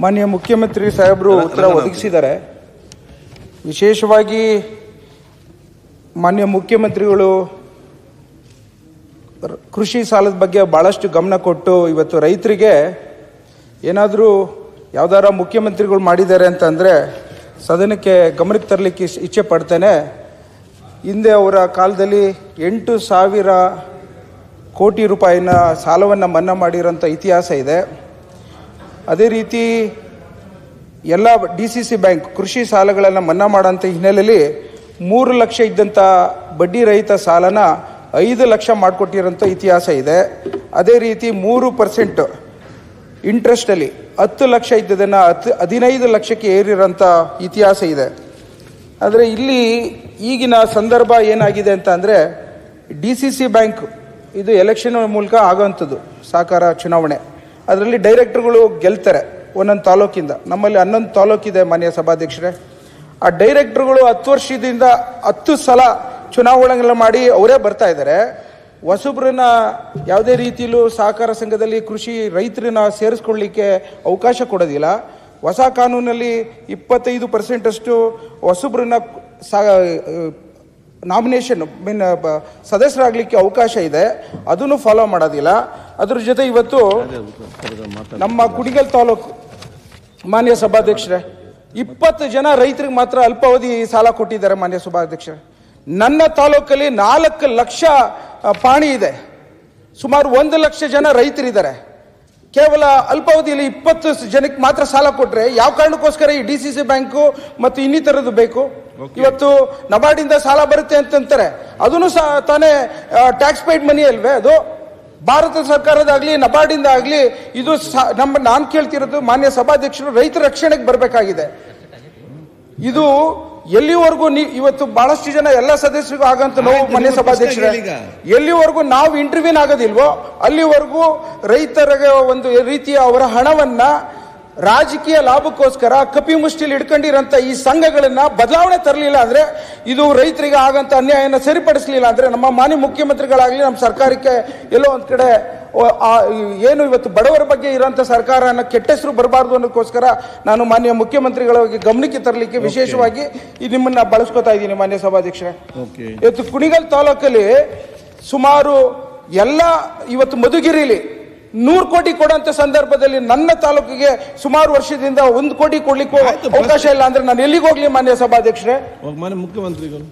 ಮಾನ್ಯ ಮುಖ್ಯಮಂತ್ರಿ ಸಾಹೇಬರು ಉತ್ತರ ಒದಗಿಸಿದ್ದಾರೆ. ವಿಶೇಷವಾಗಿ ಮಾನ್ಯ ಮುಖ್ಯಮಂತ್ರಿಗಳು ಕೃಷಿ ಸಾಲದ ಬಗ್ಗೆ ಭಾಳಷ್ಟು ಗಮನ ಕೊಟ್ಟು ಇವತ್ತು ರೈತರಿಗೆ ಏನಾದರೂ ಯಾವ್ದಾರ ಮುಖ್ಯಮಂತ್ರಿಗಳು ಮಾಡಿದ್ದಾರೆ ಅಂತಂದರೆ ಸದನಕ್ಕೆ ಗಮನಕ್ಕೆ ತರಲಿಕ್ಕೆ ಇಚ್ಛೆ ಪಡ್ತೇನೆ. ಹಿಂದೆ ಅವರ ಕಾಲದಲ್ಲಿ 8,000 ಕೋಟಿ ರೂಪಾಯಿನ ಸಾಲವನ್ನು ಮನ್ನಾ ಮಾಡಿರೋಂಥ ಇತಿಹಾಸ ಇದೆ. ಅದೇ ರೀತಿ ಎಲ್ಲ DCC ಬ್ಯಾಂಕ್ ಕೃಷಿ ಸಾಲಗಳನ್ನು ಮನ್ನಾ ಮಾಡೋಂಥ ಹಿನ್ನೆಲೆಯಲ್ಲಿ 3 ಲಕ್ಷ ಇದ್ದಂಥ ಬಡ್ಡಿ ರಹಿತ ಸಾಲನ 5 ಲಕ್ಷ ಮಾಡಿಕೊಟ್ಟಿರೋಂಥ ಇತಿಹಾಸ ಇದೆ. ಅದೇ ರೀತಿ 3% ಇಂಟ್ರೆಸ್ಟಲ್ಲಿ 10 ಲಕ್ಷ ಇದ್ದದನ್ನು 15 ಲಕ್ಷಕ್ಕೆ ಏರಿರೋಂಥ ಇತಿಹಾಸ ಇದೆ. ಆದರೆ ಇಲ್ಲಿ ಈಗಿನ ಸಂದರ್ಭ ಏನಾಗಿದೆ ಅಂತ ಅಂದರೆ DCC ಬ್ಯಾಂಕ್ ಇದು ಎಲೆಕ್ಷನ್ ಮೂಲಕ ಆಗೋವಂಥದ್ದು ಸಹಕಾರ ಚುನಾವಣೆ. ಅದರಲ್ಲಿ ಡೈರೆಕ್ಟರ್ಗಳು ಗೆಲ್ತಾರೆ ಒಂದೊಂದು ತಾಲೂಕಿಂದ. ನಮ್ಮಲ್ಲಿ 11 ತಾಲೂಕಿದೆ ಮಾನ್ಯ ಸಭಾಧ್ಯಕ್ಷರೇ. ಆ ಡೈರೆಕ್ಟರ್ಗಳು 10 ವರ್ಷದಿಂದ 10 ಸಲ ಚುನಾವಣೆಗಳನ್ನ ಮಾಡಿ ಅವರೇ ಬರ್ತಾ ಇದ್ದಾರೆ. ಹೊಸಬ್ರನ್ನ ಯಾವುದೇ ರೀತಿಯಲ್ಲೂ ಸಹಕಾರ ಸಂಘದಲ್ಲಿ ಕೃಷಿ ರೈತರನ್ನ ಸೇರಿಸ್ಕೊಳ್ಳಿಕ್ಕೆ ಅವಕಾಶ ಕೊಡೋದಿಲ್ಲ. ಹೊಸ ಕಾನೂನಲ್ಲಿ 25% ಅಷ್ಟು ಹೊಸಬ್ರನ್ನ ನಾಮಿನೇಷನ್ ಸದಸ್ಯರಾಗಲಿಕ್ಕೆ ಅವಕಾಶ ಇದೆ. ಅದನ್ನು ಫಾಲೋ ಮಾಡೋದಿಲ್ಲ. ಅದ್ರ ಜೊತೆ ಇವತ್ತು ನಮ್ಮ ಕುಣಿಗಲ್ ತಾಲೂಕು ಮಾನ್ಯ ಸಭಾಧ್ಯಕ್ಷರೇ 20 ಜನ ರೈತರಿಗೆ ಮಾತ್ರ ಅಲ್ಪಾವಧಿ ಸಾಲ ಕೊಟ್ಟಿದ್ದಾರೆ ಮಾನ್ಯ ಸಭಾಧ್ಯಕ್ಷರೇ. ನನ್ನ ತಾಲೂಕಲ್ಲಿ 4 ಲಕ್ಷ ಪಾಣಿ ಇದೆ. ಸುಮಾರು 1 ಲಕ್ಷ ಜನ ರೈತರಿದ್ದಾರೆ. ಕೇವಲ ಅಲ್ಪಾವಧಿಯಲ್ಲಿ 20 ಜನಕ್ಕೆ ಮಾತ್ರ ಸಾಲ ಕೊಟ್ಟರೆ ಯಾವ ಕಾರಣಕ್ಕೋಸ್ಕರ ಈ DCC ಬ್ಯಾಂಕು ಮತ್ತು ಇನ್ನಿತರದ್ದು ಬೇಕು? ಇವತ್ತು ನಬಾರ್ಡಿಂದ ಸಾಲ ಬರುತ್ತೆ ಅಂತಂತಾರೆ. ಅದನ್ನು ಸಹ ತಾನೇ ಟ್ಯಾಕ್ಸ್ ಪೇಯ್ಡ್ ಮನಿ ಅಲ್ವೇ? ಅದು ಭಾರತ ಸರ್ಕಾರದಾಗಲಿ ನಬಾರ್ಡಿಂದ ಆಗಲಿ ಇದು ನಾನು ಕೇಳ್ತಿರೋದು ಮಾನ್ಯ ಸಭಾಧ್ಯಕ್ಷರು ರೈತರ ರಕ್ಷಣೆಗೆ ಬರಬೇಕಾಗಿದೆ. ಇದು ಎಲ್ಲಿವರೆಗೂ ಇವತ್ತು ಬಹಳಷ್ಟು ಜನ ಎಲ್ಲ ಸದಸ್ಯರಿಗೂ ಆಗಂತ ನೋವು ಮಾನ್ಯ ಸಭಾಧ್ಯಕ್ಷರೇ, ಎಲ್ಲಿವರೆಗೂ ನಾವು ಇಂಟರ್ವ್ಯೂನ್ ಆಗೋದಿಲ್ವೋ ಅಲ್ಲಿವರೆಗೂ ರೈತರಿಗೆ ಒಂದು ರೀತಿಯ ಅವರ ಹಣವನ್ನ ರಾಜಕೀಯ ಲಾಭಕ್ಕೋಸ್ಕರ ಕಪಿಮುಷ್ಟಿಲಿ ಇಟ್ಕೊಂಡಿರೋಂಥ ಈ ಸಂಘಗಳನ್ನ ಬದಲಾವಣೆ ತರಲಿಲ್ಲ ಅಂದ್ರೆ, ಇದು ರೈತರಿಗೆ ಆಗಂತ ಅನ್ಯಾಯನ ಸರಿಪಡಿಸಲಿಲ್ಲ ಅಂದ್ರೆ ನಮ್ಮ ಮಾನ್ಯ ಮುಖ್ಯಮಂತ್ರಿಗಳಾಗಲಿ ನಮ್ಮ ಸರ್ಕಾರಕ್ಕೆ ಎಲ್ಲೋ ಒಂದ್ ಕಡೆ ಏನು ಇವತ್ತು ಬಡವರ ಬಗ್ಗೆ ಇರೋಂಥ ಸರ್ಕಾರನ ಕೆಟ್ಟ ಹೆಸರು ಬರಬಾರ್ದು ಅನ್ನೋದಕ್ಕೋಸ್ಕರ ನಾನು ಮಾನ್ಯ ಮುಖ್ಯಮಂತ್ರಿಗಳಿಗೆ ಗಮನಕ್ಕೆ ತರಲಿಕ್ಕೆ ವಿಶೇಷವಾಗಿ ನಿಮ್ಮನ್ನ ಬಳಸ್ಕೊತಾ ಇದ್ದೀನಿ ಮಾನ್ಯ ಸಭಾಧ್ಯಕ್ಷರೇ. ಇವತ್ತು ಕುಣಿಗಲ್ ತಾಲೂಕಲ್ಲಿ ಸುಮಾರು ಎಲ್ಲ ಇವತ್ತು ಮಧುಗಿರಿಲಿ 100 ಕೋಟಿ ಕೊಡುವಂತ ಸಂದರ್ಭದಲ್ಲಿ ನನ್ನ ತಾಲೂಕಿಗೆ ಸುಮಾರು ವರ್ಷದಿಂದ 1 ಕೋಟಿ ಕೊಡ್ಲಿಕ್ಕೆ ಅವಕಾಶ ಇಲ್ಲ ಅಂದ್ರೆ ನಾನು ಎಲ್ಲಿಗೆ ಹೋಗ್ಲಿ ಮಾನ್ಯ ಸಭಾಧ್ಯಕ್ಷರೇ? ಮಾನ್ಯ ಮುಖ್ಯಮಂತ್ರಿಗಳು.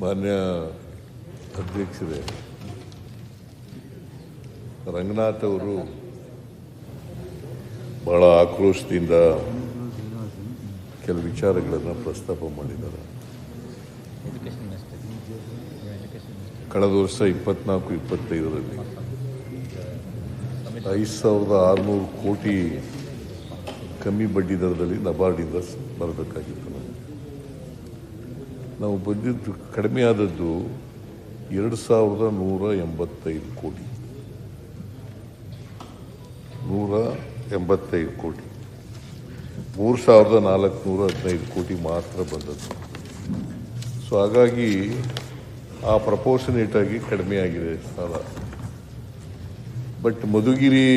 ಮಾನ್ಯ ಅಧ್ಯಕ್ಷರೇ, ರಂಗನಾಥ್ ಅವರು ಬಹಳ ಆಕ್ರೋಶದಿಂದ ಕೆಲವು ವಿಚಾರಗಳನ್ನು ಪ್ರಸ್ತಾಪ ಮಾಡಿದ್ದಾರೆ. ಕಳೆದ ವರ್ಷ 24-25ರಲ್ಲಿ 5,600 ಕೋಟಿ ಕಮ್ಮಿ ಬಡ್ಡಿ ದರದಲ್ಲಿ ನಬಾರ್ಡಿಂದ ಬರಬೇಕಾಗಿತ್ತು. ನಾವು ಬಂದಿದ್ದು ಕಡಿಮೆ ಆದದ್ದು 2,185 ಕೋಟಿ 185 ಕೋಟಿ 3,415 ಕೋಟಿ ಮಾತ್ರ ಬಂದದ್ದು. ಸೊ ಹಾಗಾಗಿ ಆ ಪ್ರಪೋರ್ಷನೇಟ್ ಆಗಿ ಕಡಿಮೆ ಆಗಿದೆ ಸಾಲ. ಬಟ್ ಮಧುಗಿರಿ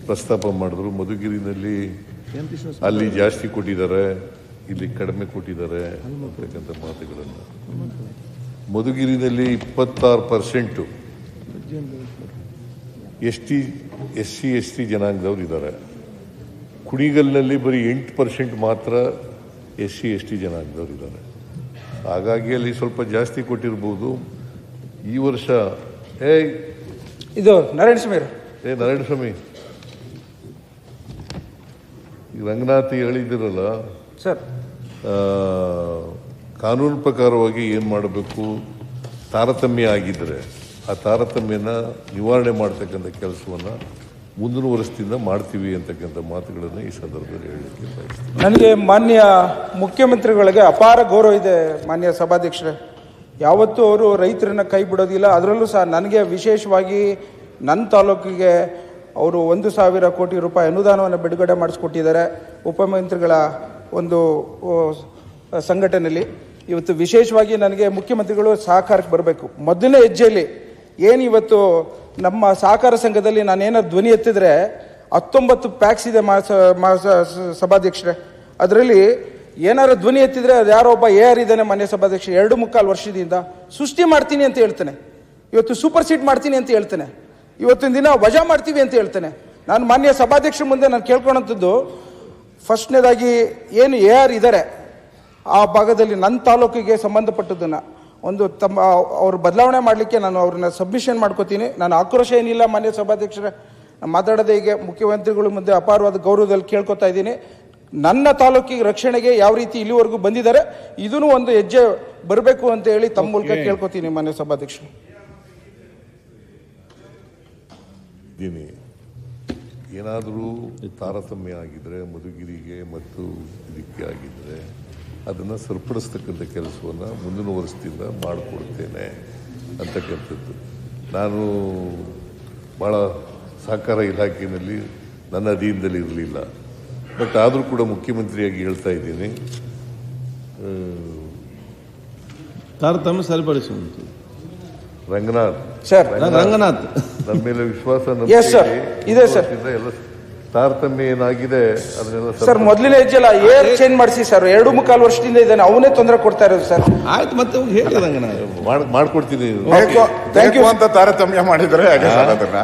ಪ್ರಸ್ತಾಪ ಮಾಡಿದ್ರು. ಮಧುಗಿರಿನಲ್ಲಿ ಅಲ್ಲಿ ಜಾಸ್ತಿ ಕೊಟ್ಟಿದ್ದಾರೆ, ಇಲ್ಲಿ ಕಡಿಮೆ ಕೊಟ್ಟಿದ್ದಾರೆ ಅಂತಕ್ಕಂಥ ಮಾತುಗಳನ್ನು. ಮಧುಗಿರಿನಲ್ಲಿ 26% SC ಜನಾಂಗದವ್ರು ಇದ್ದಾರೆ. ಕುಣಿಗಲ್ನಲ್ಲಿ ಬರೀ 8% ಮಾತ್ರ SC ಜನಾಂಗದವ್ರು ಇದ್ದಾರೆ. ಹಾಗಾಗಿ ಅಲ್ಲಿ ಸ್ವಲ್ಪ ಜಾಸ್ತಿ ಕೊಟ್ಟಿರ್ಬೋದು. ಈ ವರ್ಷ ಇದು ನಾರಾಯಣ ಸ್ವಾಮಿ ಈ ರಂಗನಾಥ್ ಹೇಳಿದಿರಲ್ಲ ಸರ್, ಕಾನೂನು ಪ್ರಕಾರವಾಗಿ ಏನು ಮಾಡಬೇಕು, ತಾರತಮ್ಯ ಆಗಿದ್ದರೆ ಆ ತಾರತಮ್ಯನ ನಿವಾರಣೆ ಮಾಡ್ತಕ್ಕಂಥ ಕೆಲಸವನ್ನು ಮುಂದಿನ ವರ್ಷದಿಂದ ಮಾಡ್ತೀವಿ ಅಂತಕ್ಕಂಥ ಮಾತುಗಳನ್ನು ಈ ಸಂದರ್ಭದಲ್ಲಿ ಹೇಳಲಿಕ್ಕೆ ಬಯಸ್ತೀನಿ. ನನಗೆ ಮಾನ್ಯ ಮುಖ್ಯಮಂತ್ರಿಗಳಿಗೆ ಅಪಾರ ಗೌರವ ಇದೆ ಮಾನ್ಯ ಸಭಾಧ್ಯಕ್ಷರೇ. ಯಾವತ್ತೂ ಅವರು ರೈತರನ್ನ ಕೈ ಬಿಡೋದಿಲ್ಲ. ಅದರಲ್ಲೂ ಸಹ ನನಗೆ ವಿಶೇಷವಾಗಿ ನನ್ನ ತಾಲೂಕಿಗೆ ಅವರು 1,000 ಕೋಟಿ ರೂಪಾಯಿ ಅನುದಾನವನ್ನು ಬಿಡುಗಡೆ ಮಾಡಿಸ್ಕೊಟ್ಟಿದ್ದಾರೆ ಉಪಮುಖ್ಯಮಂತ್ರಿಗಳ ಒಂದು ಸಂಘಟನೆಯಲ್ಲಿ. ಇವತ್ತು ವಿಶೇಷವಾಗಿ ನನಗೆ ಮುಖ್ಯಮಂತ್ರಿಗಳು ಸಹಕಾರಕ್ಕೆ ಬರಬೇಕು. ಮೊದಲನೇ ಹೆಜ್ಜೆಯಲ್ಲಿ ಏನು ಇವತ್ತು ನಮ್ಮ ಸಹಕಾರ ಸಂಘದಲ್ಲಿ ನಾನೇನಾದ್ರು ಧ್ವನಿ ಎತ್ತಿದ್ರೆ 19 ಪ್ಯಾಕ್ಸ್ ಇದೆ ಸಭಾಧ್ಯಕ್ಷರೇ. ಅದರಲ್ಲಿ ಏನಾರು ಧ್ವನಿ ಎತ್ತಿದ್ರೆ ಅದು ಯಾರೋ ಒಬ್ಬ AR ಇದ್ದಾನೆ ಮಾನ್ಯ ಸಭಾಧ್ಯಕ್ಷ, 2.25 ವರ್ಷದಿಂದ ಸೃಷ್ಟಿ ಮಾಡ್ತೀನಿ ಅಂತ ಹೇಳ್ತಾನೆ, ಇವತ್ತು ಸೂಪರ್ ಸೀಟ್ ಮಾಡ್ತೀನಿ ಅಂತ ಹೇಳ್ತಾನೆ, ಇವತ್ತಿನ ದಿನ ವಜಾ ಮಾಡ್ತೀವಿ ಅಂತ ಹೇಳ್ತಾನೆ. ನಾನು ಮಾನ್ಯ ಸಭಾಧ್ಯಕ್ಷರ ಮುಂದೆ ನಾನು ಕೇಳ್ಕೊಳ್ಳೋಂಥದ್ದು, ಫಸ್ಟ್ನೇದಾಗಿ ಏನು AR ಇದ್ದಾರೆ ಆ ಭಾಗದಲ್ಲಿ ನನ್ನ ತಾಲೂಕಿಗೆ ಸಂಬಂಧಪಟ್ಟದನ್ನು ಒಂದು ಅವ್ರು ಬದಲಾವಣೆ ಮಾಡಲಿಕ್ಕೆ ನಾನು ಅವ್ರನ್ನ ಸಬ್ಮಿಷನ್ ಮಾಡ್ಕೋತೀನಿ. ನಾನು ಆಕ್ರೋಶ ಏನಿಲ್ಲ ಮಾನ್ಯ ಸಭಾಧ್ಯಕ್ಷರೇ, ನಾನು ಮಾತಾಡೋದೇ ಈಗ ಮುಖ್ಯಮಂತ್ರಿಗಳ ಮುಂದೆ ಅಪಾರವಾದ ಗೌರವದಲ್ಲಿ ಕೇಳ್ಕೊತಾ ಇದ್ದೀನಿ. ನನ್ನ ತಾಲೂಕಿಗೆ ರಕ್ಷಣೆಗೆ ಯಾವ ರೀತಿ ಇಲ್ಲಿವರೆಗೂ ಬಂದಿದ್ದಾರೆ, ಇದೂ ಒಂದು ಹೆಜ್ಜೆ ಬರಬೇಕು ಅಂತ ಹೇಳಿ ತಮ್ಮ ಮೂಲಕ ಕೇಳ್ಕೊತೀನಿ ಮಾನ್ಯ ಸಭಾಧ್ಯಕ್ಷರು. ಏನಾದರೂ ತಾರತಮ್ಯ ಆಗಿದ್ರೆ ಮಧುಗಿರಿಗೆ ಮತ್ತು ಇದಕ್ಕೆ ಆಗಿದ್ರೆ ಅದನ್ನು ಸರಿಪಡಿಸ್ತಕ್ಕಂಥ ಕೆಲಸವನ್ನು ಮುಂದಿನ ವರ್ಷದಿಂದ ಮಾಡಿಕೊಡ್ತೇನೆ ಅಂತಕ್ಕಂಥದ್ದು. ನಾನು ಭಾಳ ಸಹಕಾರ ಇಲಾಖೆಯಲ್ಲಿ ನನ್ನ ಅಧೀನದಲ್ಲಿ ಇರಲಿಲ್ಲ, ಬಟ್ ಆದರೂ ಕೂಡ ಮುಖ್ಯಮಂತ್ರಿಯಾಗಿ ಹೇಳ್ತಾ ಇದ್ದೀನಿ, ತಾರತಮ್ಯ ಸರಿಪಡಿಸುವಂತ ರಂಗನಾಥ್ ಸರ್, ರಂಗನಾಥ್ ನನ್ನ ಮೇಲೆ ವಿಶ್ವಾಸ Yes, sir. ಇದೆ ಸರ್. ಎಲ್ಲ ತಾರತಮ್ಯ ಏನಾಗಿದೆ ಅದನ್ನೆಲ್ಲ ಸರ್ ಮೊದಲನೇ ಹೆಜ್ಜೆ ಅಲ್ಲ, ಏರ್ ಚೇಂಜ್ ಮಾಡಿಸಿ ಸರ್, 2.25 ವರ್ಷದಿಂದ ಇದ್ದಾನೆ, ಅವನೇ ತೊಂದರೆ ಕೊಡ್ತಾ ಇರೋದು ಸರ್. ಆಯ್ತು, ಮತ್ತೆ ಹೇಳಿ ರಂಗನಾಥ್ ಮಾಡ್ಕೊಡ್ತೀನಿ. ಥ್ಯಾಂಕ್ ಯು ಅಂತ ತಾರತಮ್ಯ ಮಾಡಿದ್ರೆ ಹಾಗೆ ಸರ್ ಅದನ್ನ